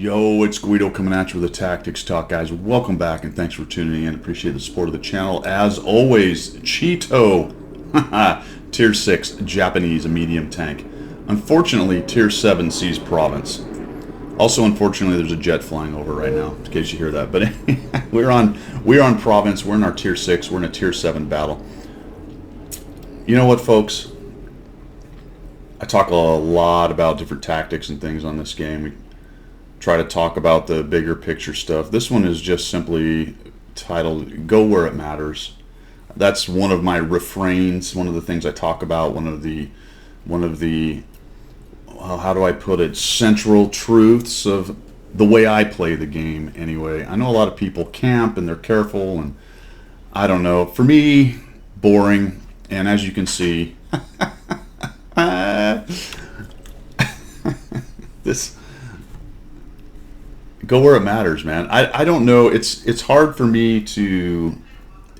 Yo, it's Guido coming at you with a Tactics Talk, guys. Welcome back and thanks for tuning in. Appreciate the support of the channel. As always, Cheeto, Tier 6 Japanese medium tank. Unfortunately, Tier 7 sees Province. Also, unfortunately, there's a jet flying over right now, in case you hear that. But we're on Province. We're in our Tier 6. We're in a Tier 7 battle. You know what, folks? I talk a lot about different tactics and things on this game. We try to talk about the bigger picture stuff. This one is just simply titled "Go Where It Matters." That's one of my refrains. One of the things I talk about. One of the well, how do I put it? Central truths of the way I play the game. Anyway, I know a lot of people camp and they're careful, and I don't know. For me, boring. And as you can see, this. Go where it matters, man. I don't know. It's hard for me to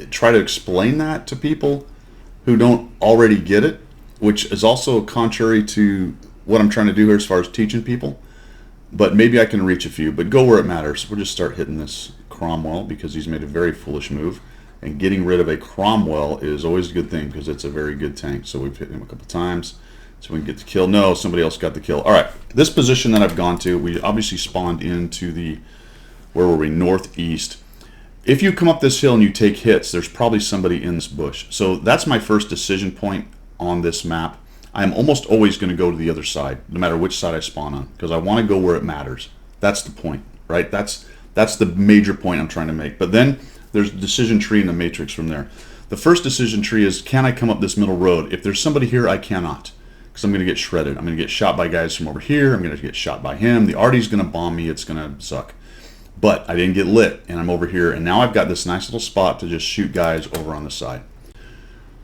try to explain that to people who don't already get it, which is also contrary to what I'm trying to do here as far as teaching people. But maybe I can reach a few. But go where it matters. We'll just start hitting this Cromwell because he's made a very foolish move. And getting rid of a Cromwell is always a good thing because it's a very good tank. So we've hit him a couple times. So we can get the kill. No, somebody else got the kill. All right, this position that I've gone to, we obviously spawned into the, where were we, northeast. If you come up this hill and you take hits, there's probably somebody in this bush. So that's my first decision point on this map. I'm almost always going to go to the other side, no matter which side I spawn on, because I want to go where it matters. That's the point, right? That's the major point I'm trying to make. But then there's a decision tree in the matrix from there. The first decision tree is, can I come up this middle road? If there's somebody here, I cannot. Because I'm going to get shredded. I'm going to get shot by guys from over here. I'm going to get shot by him. The Artie's going to bomb me. It's going to suck. But I didn't get lit, and I'm over here. And now I've got this nice little spot to just shoot guys over on the side.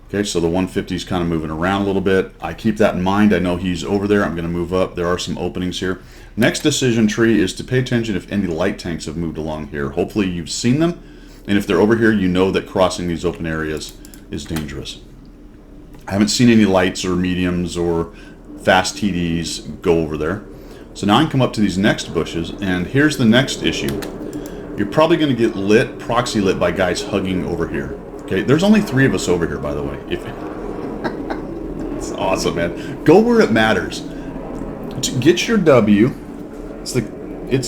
Okay, so the 150 is kind of moving around a little bit. I keep that in mind. I know he's over there. I'm going to move up. There are some openings here. Next decision tree is to pay attention if any light tanks have moved along here. Hopefully you've seen them. And if they're over here, you know that crossing these open areas is dangerous. I haven't seen any lights or mediums or fast TDs go over there. So now I can come up to these next bushes, and here's the next issue. You're probably going to get lit, proxy lit by guys hugging over here. Okay, there's only 3 of us over here, by the way. It's awesome, man. Go where it matters. Get your W. It's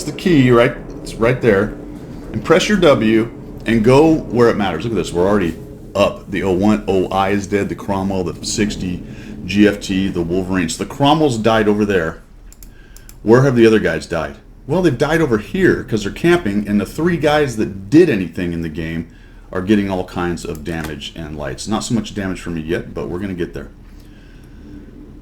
the key, right? It's right there. And press your W and go where it matters. Look at this. We're already up. The 01 OI is dead. The Cromwell, the 60 GFT, the Wolverines. The Cromwells died over there. Where have the other guys died? Well, they've died over here because they're camping, and the 3 guys that did anything in the game are getting all kinds of damage and lights. Not so much damage for me yet, but we're going to get there.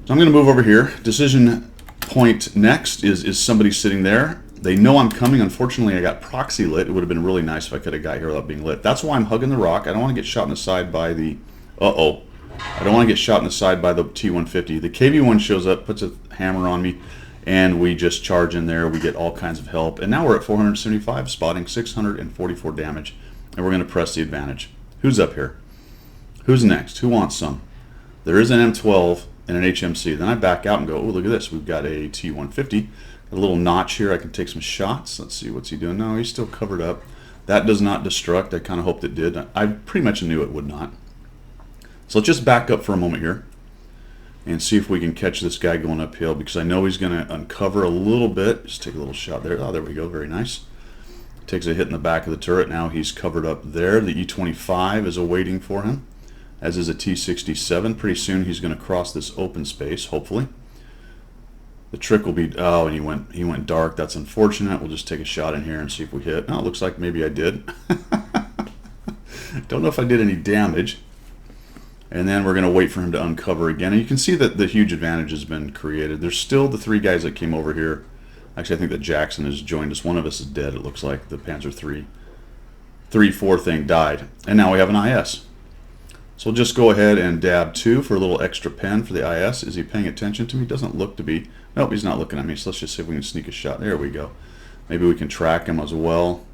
So I'm going to move over here. Decision point next is somebody sitting there. They know I'm coming. Unfortunately, I got proxy lit. It would have been really nice if I could have got here without being lit. That's why I'm hugging the rock. I don't want to get shot in the side by the... I don't want to get shot in the side by the T-150. The KV-1 shows up, puts a hammer on me, and we just charge in there. We get all kinds of help. And now we're at 475, spotting 644 damage. And we're going to press the advantage. Who's up here? Who's next? Who wants some? There is an M12 and an HMC. Then I back out and go, oh, look at this. We've got a T-150. A little notch here. I can take some shots. Let's see, what's he doing? No, he's still covered up. That does not destruct. I kind of hoped it did. I pretty much knew it would not. So let's just back up for a moment here and see if we can catch this guy going uphill, because I know he's going to uncover a little bit. Just take a little shot there. Oh, there we go. Very nice. Takes a hit in the back of the turret. Now he's covered up there. The E-25 is awaiting for him, as is a T-67. Pretty soon he's going to cross this open space, hopefully. The trick will be, oh, and he went dark. That's unfortunate. We'll just take a shot in here and see if we hit. Oh, it looks like maybe I did. Don't know if I did any damage. And then we're going to wait for him to uncover again. And you can see that the huge advantage has been created. There's still the 3 guys that came over here. Actually, I think that Jackson has joined us. One of us is dead, it looks like. The Panzer 3-4 thing died. And now we have an IS. So we'll just go ahead and dab 2 for a little extra pen for the IS. Is he paying attention to me? Doesn't look to be. Nope, he's not looking at me. So let's just see if we can sneak a shot. There we go. Maybe we can track him as well.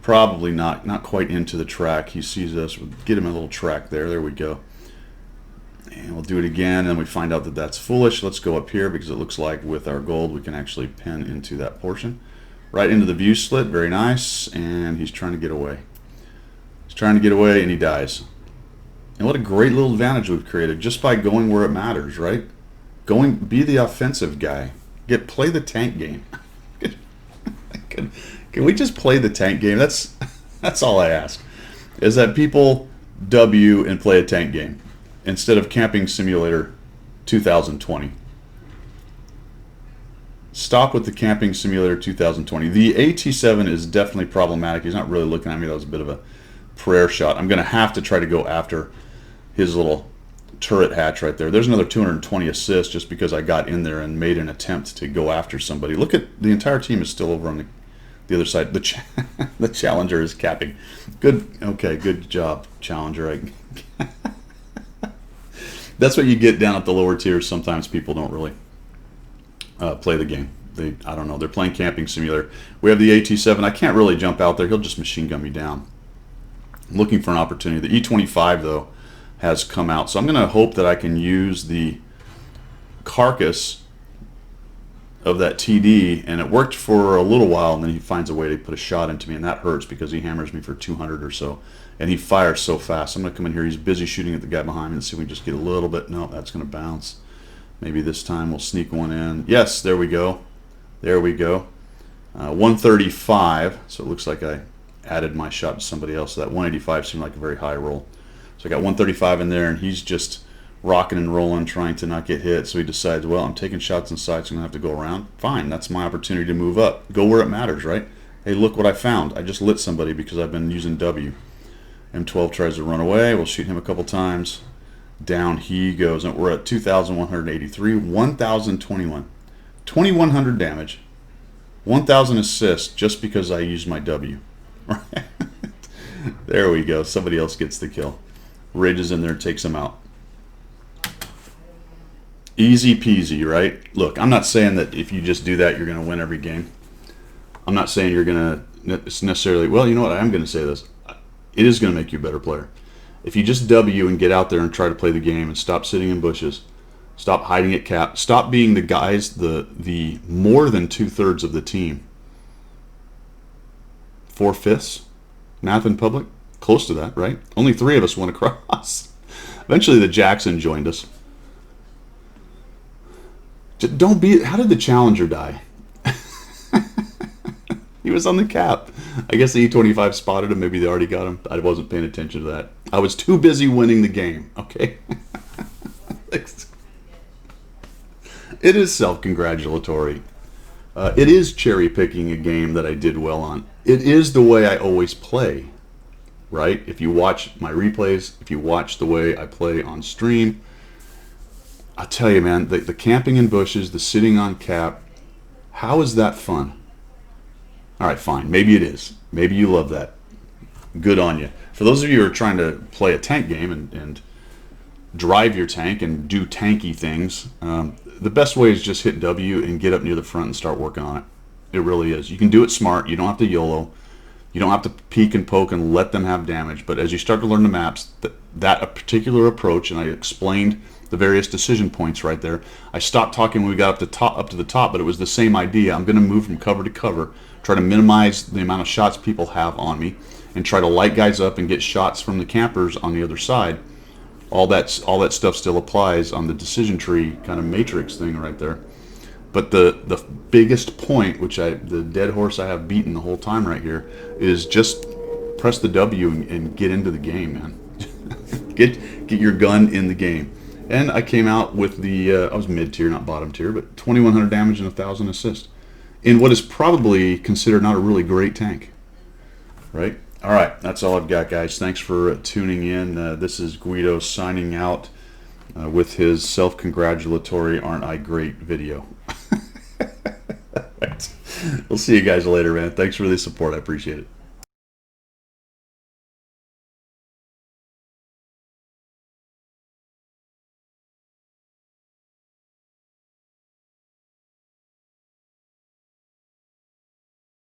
Probably not. Not quite into the track. He sees us. We'll get him a little track there. There we go. And we'll do it again, and we find out that that's foolish. Let's go up here because it looks like with our gold we can actually pin into that portion. right into the view slit. Very nice. And he's trying to get away. He's trying to get away, and he dies. And what a great little advantage we've created just by going where it matters, right? Be the offensive guy. Play the tank game. Can we just play the tank game? That's all I ask. Is that people W and play a tank game instead of Camping Simulator 2020. Stop with the Camping Simulator 2020. The AT7 is definitely problematic. He's not really looking at me. That was a bit of a prayer shot. I'm going to have to try to go after his little turret hatch right there. There's another 220 assists just because I got in there and made an attempt to go after somebody. Look at the entire team is still over on the other side. The Challenger is capping. Good. Okay, good job, Challenger. That's what you get down at the lower tiers. Sometimes people don't really play the game. I don't know. They're playing Camping Simulator. We have the AT7. I can't really jump out there. He'll just machine gun me down. I'm looking for an opportunity. The E25 though has come out, so I'm going to hope that I can use the carcass of that TD, and it worked for a little while, and then he finds a way to put a shot into me, and that hurts because he hammers me for 200 or so, and he fires so fast. I'm going to come in here. He's busy shooting at the guy behind me and see if we can just get a little bit. No, that's going to bounce. Maybe this time we'll sneak one in. Yes, there we go. There we go. 135, so it looks like I added my shot to somebody else. So that 185 seemed like a very high roll. So I got 135 in there, and he's just rocking and rolling, trying to not get hit. So he decides, well, I'm taking shots inside, so I'm going to have to go around. Fine, that's my opportunity to move up. Go where it matters, right? Hey, look what I found. I just lit somebody because I've been using W. M12 tries to run away. We'll shoot him a couple times. Down he goes. And we're at 2,183, 1,021. 2,100 damage. 1,000 assists just because I used my W. Right? There we go. Somebody else gets the kill. Ridge is in there, takes him out. Easy peasy, right? Look, I'm not saying that if you just do that, you're going to win every game. I'm not saying you're going to necessarily, well, you know what? I am going to say this. It is going to make you a better player. If you just W and get out there and try to play the game and stop sitting in bushes, stop hiding at cap, stop being the guys, the more than 2/3 of the team. 4/5? Math in public? Close to that, right? Only 3 of us went across. Eventually the Jackson joined us. Don't be. How did the Challenger die? He was on the cap. I guess the E25 spotted him. Maybe they already got him. I wasn't paying attention to that. I was too busy winning the game. Okay. It is self-congratulatory. It is cherry picking a game that I did well on. It is the way I always play. Right? If you watch my replays, if you watch the way I play on stream, I'll tell you, man, the camping in bushes, the sitting on cap, how is that fun? All right, fine. Maybe it is. Maybe you love that. Good on you. For those of you who are trying to play a tank game and drive your tank and do tanky things, the best way is just hit W and get up near the front and start working on it. It really is. You can do it smart. You don't have to YOLO. You don't have to peek and poke and let them have damage. But as you start to learn the maps, that a particular approach, and I explained the various decision points right there. I stopped talking when we got up to the top, but it was the same idea. I'm going to move from cover to cover, try to minimize the amount of shots people have on me, and try to light guys up and get shots from the campers on the other side. All that stuff still applies on the decision tree kind of matrix thing right there. But the biggest point, which the dead horse I have beaten the whole time right here, is just press the W and get into the game, man. get your gun in the game. And I came out with I was mid tier, not bottom tier, but 2,100 damage and 1,000 assists in what is probably considered not a really great tank, right? All right, that's all I've got, guys. Thanks for tuning in. This is Guido signing out with his self-congratulatory "Aren't I Great" video. Right. We'll see you guys later, man. Thanks for the support. I appreciate it.